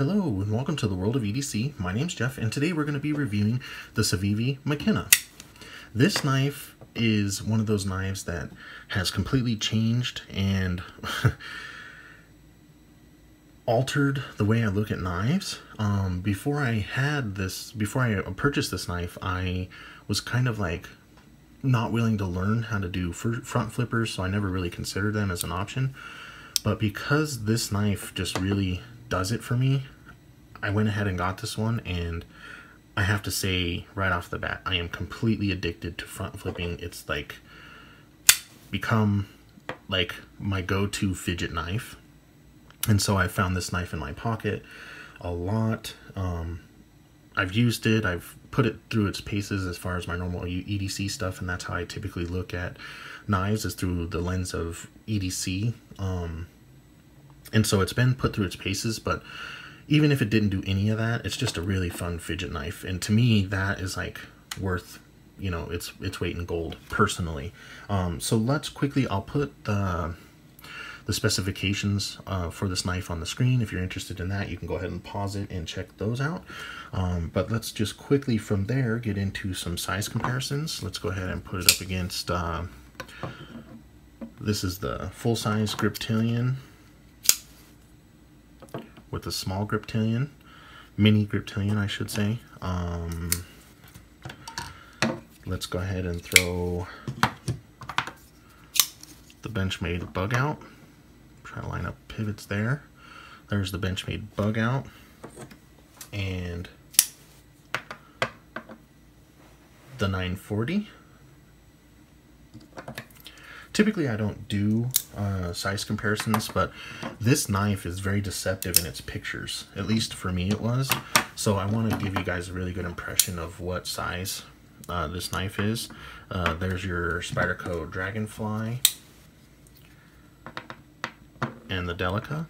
Hello and welcome to the world of EDC. My name's Jeff and today we're going to be reviewing the Civivi McKenna. This knife is one of those knives that has completely changed and altered the way I look at knives. Before I purchased this knife, I was kind of like not willing to learn how to do front flippers, so I never really considered them as an option. But because this knife just really does it for me, I went ahead and got this one, and I have to say right off the bat, I am completely addicted to front flipping. It's like become like my go-to fidget knife, and so I found this knife in my pocket a lot. I've used it, I've put it through its paces as far as my normal EDC stuff, and that's how I typically look at knives, is through the lens of EDC. And so it's been put through its paces, but even if it didn't do any of that, it's just a really fun fidget knife. And to me, that is like worth, you know, its weight in gold, personally. So let's quickly, I'll put the specifications for this knife on the screen. If you're interested in that, you can go ahead and pause it and check those out. But let's just quickly from there get into some size comparisons. Let's go ahead and put it up against, this is the full-size Griptilian with a small Griptilian, mini Griptilian I should say. Let's go ahead and throw the Benchmade bug out. Try to line up pivots there. There's the Benchmade bug out, and the 940. Typically I don't do size comparisons, but this knife is very deceptive in its pictures. At least for me it was. So I want to give you guys a really good impression of what size this knife is. There's your Spyderco Dragonfly and the Delica.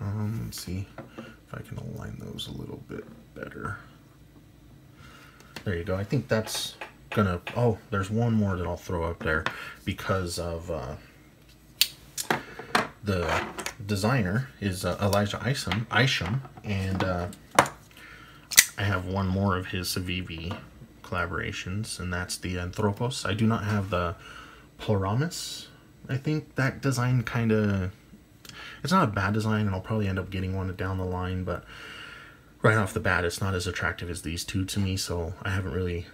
Let's see if I can align those a little bit better. There you go. I think that's gonna, oh, there's one more that I'll throw up there because of the designer is Elijah Isham, and I have one more of his Civivi collaborations, and that's the Anthropos. I do not have the Ploramus. I think that design kind of, it's not a bad design, and I'll probably end up getting one down the line, but right off the bat it's not as attractive as these two to me, so I haven't really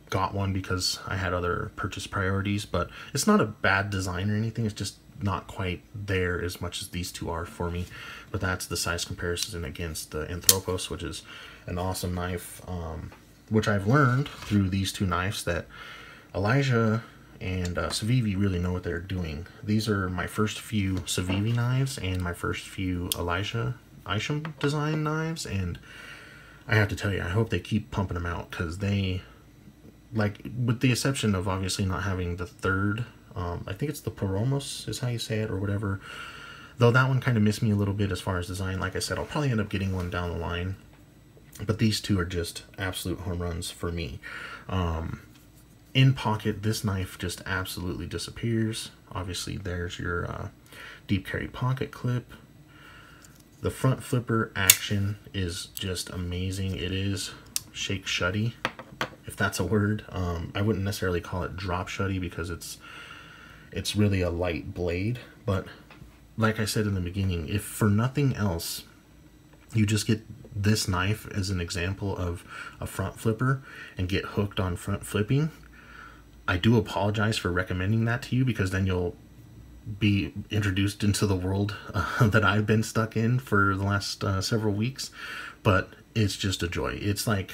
got one because I had other purchase priorities. But it's not a bad design or anything, it's just not quite there as much as these two are for me. But that's the size comparison against the Anthropos, which is an awesome knife, which I've learned through these two knives that Elijah and Civivi really know what they're doing. These are my first few Civivi knives and my first few Elijah Isham design knives, and I have to tell you, I hope they keep pumping them out, because they, like, with the exception of obviously not having the third, I think it's the Poromos is how you say it, or whatever, though that one kind of missed me a little bit as far as design. Like I said, I'll probably end up getting one down the line, but these two are just absolute home runs for me. In pocket, this knife just absolutely disappears. Obviously there's your deep carry pocket clip. The front flipper action is just amazing. It is shake shutty, if that's a word. I wouldn't necessarily call it drop shutty because it's really a light blade, but like I said in the beginning, if for nothing else you just get this knife as an example of a front flipper and get hooked on front flipping, I do apologize for recommending that to you, because then you'll be introduced into the world that I've been stuck in for the last several weeks. But it's just a joy. It's like,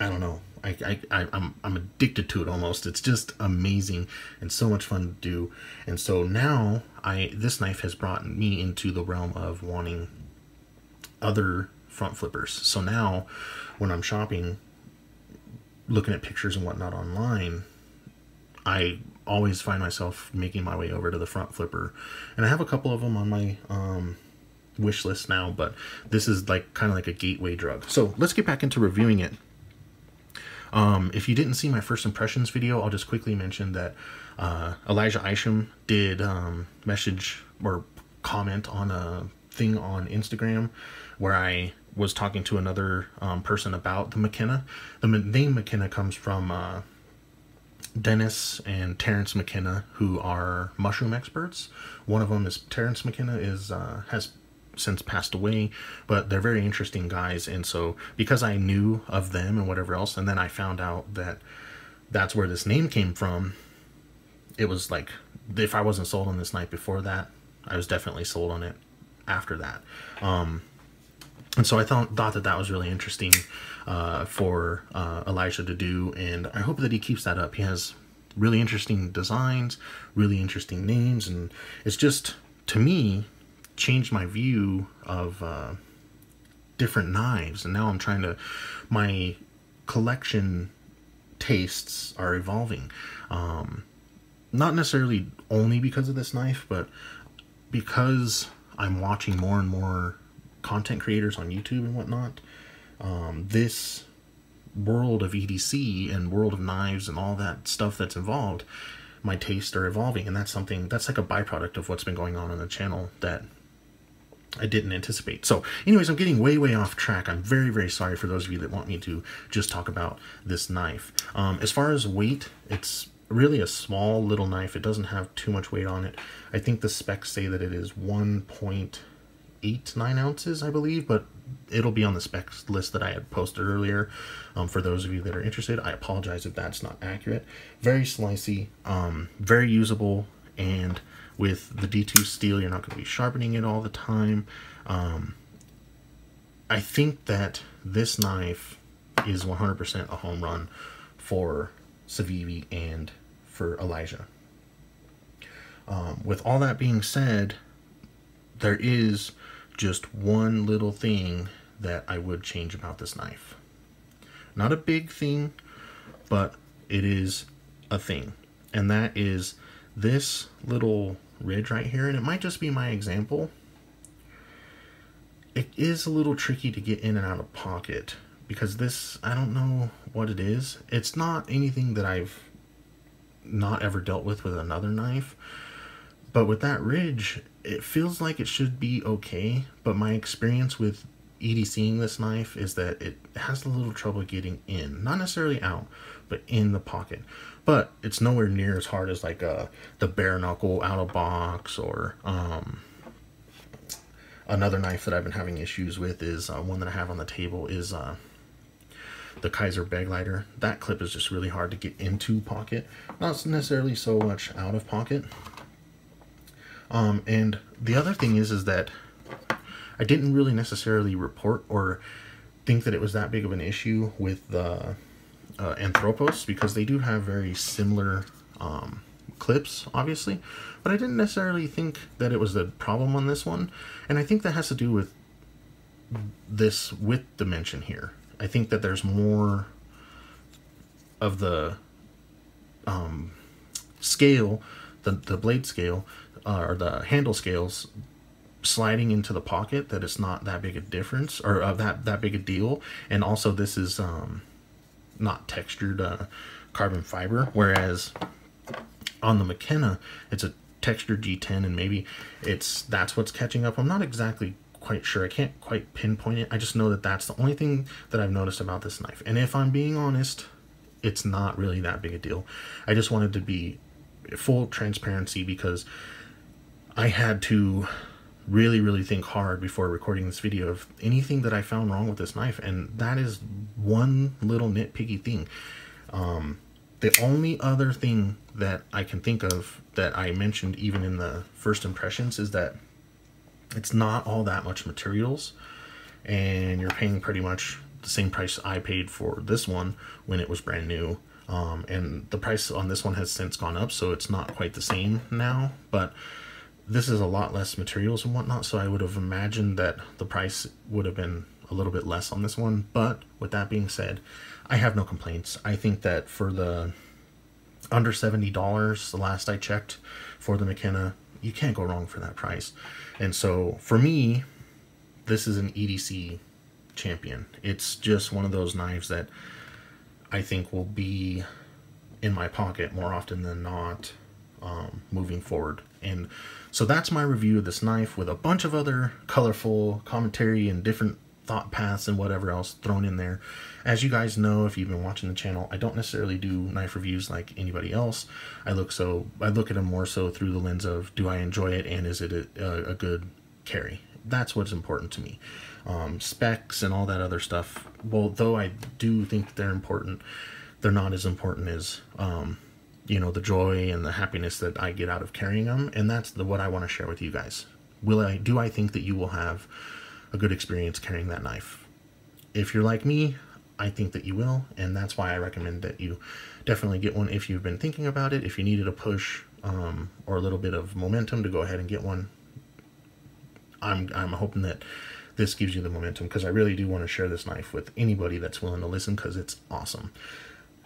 I don't know, I'm addicted to it almost. It's just amazing and so much fun to do. And so now this knife has brought me into the realm of wanting other front flippers. So now when I'm shopping, looking at pictures and whatnot online, I always find myself making my way over to the front flipper, and I have a couple of them on my wish list now, but this is like kind of like a gateway drug. So let's get back into reviewing it. If you didn't see my first impressions video, I'll just quickly mention that Elijah Isham did message or comment on a thing on Instagram where I was talking to another person about the McKenna. The name McKenna comes from Dennis and Terrence McKenna, who are mushroom experts. One of them is Terrence McKenna, has since passed away, but they're very interesting guys. And so because I knew of them and whatever else, and then I found out that that's where this name came from, it was like, if I wasn't sold on this knife before that, I was definitely sold on it after that. And so I thought that was really interesting for Elijah to do, and I hope that he keeps that up. He has really interesting designs, really interesting names, and it's just, to me, changed my view of different knives. And now I'm trying to, my collection tastes are evolving. Not necessarily only because of this knife, but because I'm watching more and more content creators on YouTube and whatnot. This world of EDC and world of knives and all that stuff that's involved, my tastes are evolving, and that's something that's like a byproduct of what's been going on the channel that I didn't anticipate. So anyways, I'm getting way off track. I'm very sorry for those of you that want me to just talk about this knife. As far as weight, it's really a small little knife. It doesn't have too much weight on it. I think the specs say that it is 1.89 ounces, I believe, but it'll be on the specs list that I had posted earlier. For those of you that are interested, I apologize if that's not accurate. Very slicey, very usable, and with the D2 steel, you're not going to be sharpening it all the time. I think that this knife is 100% a home run for Civivi and for Elijah. With all that being said, there is just one little thing that I would change about this knife. Not a big thing, but it is a thing. And that is this little ridge right here. And it might just be my example. It is a little tricky to get in and out of pocket because this, I don't know what it is. It's not anything that I've not ever dealt with another knife. But with that ridge, it feels like it should be okay, but my experience with EDCing this knife is that it has a little trouble getting in. Not necessarily out, but in the pocket. But it's nowhere near as hard as like the bare knuckle out of box, or another knife that I've been having issues with is one that I have on the table is the Kaiser Baglighter. That clip is just really hard to get into pocket. Not necessarily so much out of pocket. And the other thing is that I didn't really necessarily report or think that it was that big of an issue with the Anthropos, because they do have very similar clips, obviously, but I didn't necessarily think that it was a problem on this one, and I think that has to do with this width dimension here. I think that there's more of the scale, the blade scale, or the handle scales sliding into the pocket, that it's not that big a difference, or that big a deal. And also this is not textured carbon fiber, whereas on the McKenna it's a textured G10, and maybe that's what's catching up. I'm not exactly quite sure. I can't quite pinpoint it. I just know that that's the only thing that I've noticed about this knife, and if I'm being honest, it's not really that big a deal. I just wanted to be full transparency because I had to really think hard before recording this video of anything that I found wrong with this knife, and that is one little nitpicky thing. The only other thing that I can think of that I mentioned even in the first impressions is that it's not all that much materials, and you're paying pretty much the same price I paid for this one when it was brand new. And the price on this one has since gone up, so it's not quite the same now, but this is a lot less materials and whatnot, so I would have imagined that the price would have been a little bit less on this one. But with that being said, I have no complaints. I think that for the under $70, the last I checked, for the McKenna, you can't go wrong for that price. And so for me, this is an EDC champion. It's just one of those knives that I think will be in my pocket more often than not moving forward. And so that's my review of this knife, with a bunch of other colorful commentary and different thought paths and whatever else thrown in there. As you guys know, if you've been watching the channel, I don't necessarily do knife reviews like anybody else. I look at them more so through the lens of, do I enjoy it, and is it a good carry? That's what's important to me. Specs and all that other stuff, well, though I do think they're important, they're not as important as you know, the joy and the happiness that I get out of carrying them. And that's what I want to share with you guys. Do I think that you will have a good experience carrying that knife? If you're like me, I think that you will, and that's why I recommend that you definitely get one if you've been thinking about it. If you needed a push or a little bit of momentum to go ahead and get one, I'm hoping that this gives you the momentum, because I really do want to share this knife with anybody that's willing to listen, because it's awesome.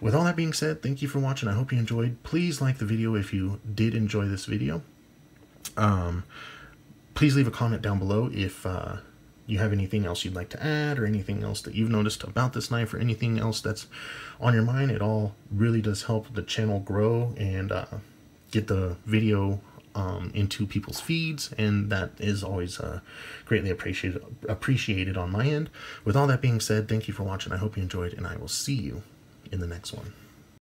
With all that being said, thank you for watching. I hope you enjoyed. Please like the video if you did enjoy this video. Please leave a comment down below if you have anything else you'd like to add, or anything else that you've noticed about this knife, or anything else that's on your mind. It all really does help the channel grow and get the video into people's feeds, and that is always greatly appreciated on my end. With all that being said, thank you for watching. I hope you enjoyed, and I will see you in the next one.